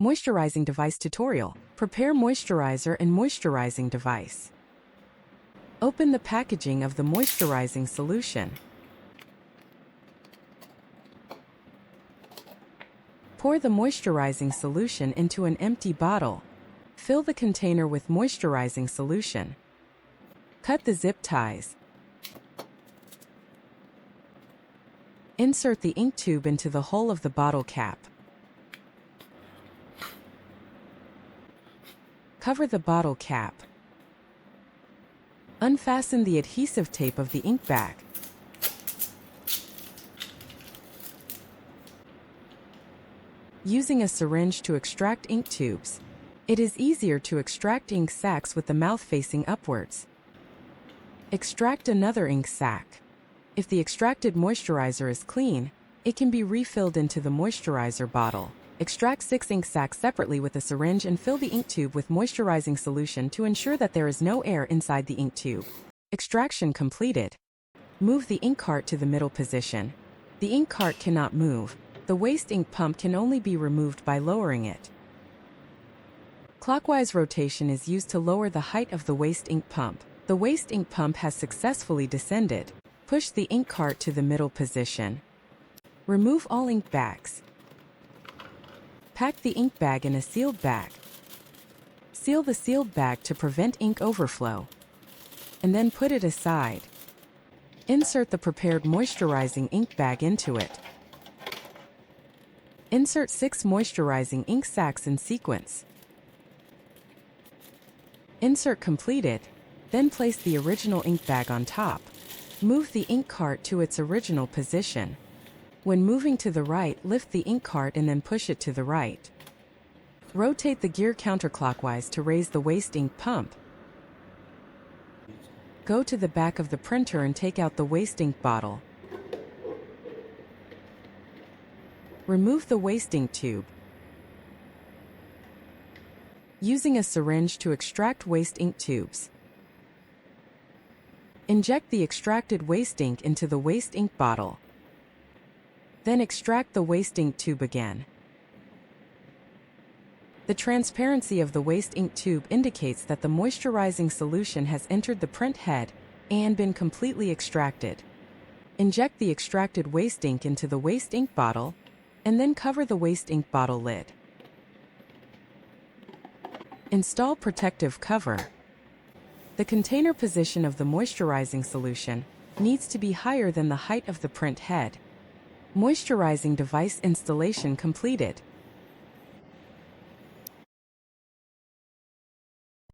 Moisturizing Device Tutorial. Prepare moisturizer and moisturizing device. Open the packaging of the moisturizing solution. Pour the moisturizing solution into an empty bottle. Fill the container with moisturizing solution. Cut the zip ties. Insert the ink tube into the hole of the bottle cap. Cover the bottle cap. Unfasten the adhesive tape of the ink bag. Using a syringe to extract ink tubes. It is easier to extract ink sacs with the mouth facing upwards. Extract another ink sac. If the extracted moisturizer is clean, it can be refilled into the moisturizer bottle. Extract 6 ink sacs separately with a syringe and fill the ink tube with moisturizing solution to ensure that there is no air inside the ink tube. Extraction completed. Move the ink cart to the middle position. The ink cart cannot move. The waste ink pump can only be removed by lowering it. Clockwise rotation is used to lower the height of the waste ink pump. The waste ink pump has successfully descended. Push the ink cart to the middle position. Remove all ink bags. Pack the ink bag in a sealed bag. Seal the sealed bag to prevent ink overflow. And then put it aside. Insert the prepared moisturizing ink bag into it. Insert 6 moisturizing ink sacs in sequence. Insert completed, then place the original ink bag on top. Move the ink cart to its original position. When moving to the right, lift the ink cart and then push it to the right. Rotate the gear counterclockwise to raise the waste ink pump. Go to the back of the printer and take out the waste ink bottle. Remove the waste ink tube. Using a syringe to extract waste ink tubes. Inject the extracted waste ink into the waste ink bottle. Then extract the waste ink tube again. The transparency of the waste ink tube indicates that the moisturizing solution has entered the print head and been completely extracted. Inject the extracted waste ink into the waste ink bottle, and then cover the waste ink bottle lid. Install protective cover. The container position of the moisturizing solution needs to be higher than the height of the print head. Moisturizing device installation completed.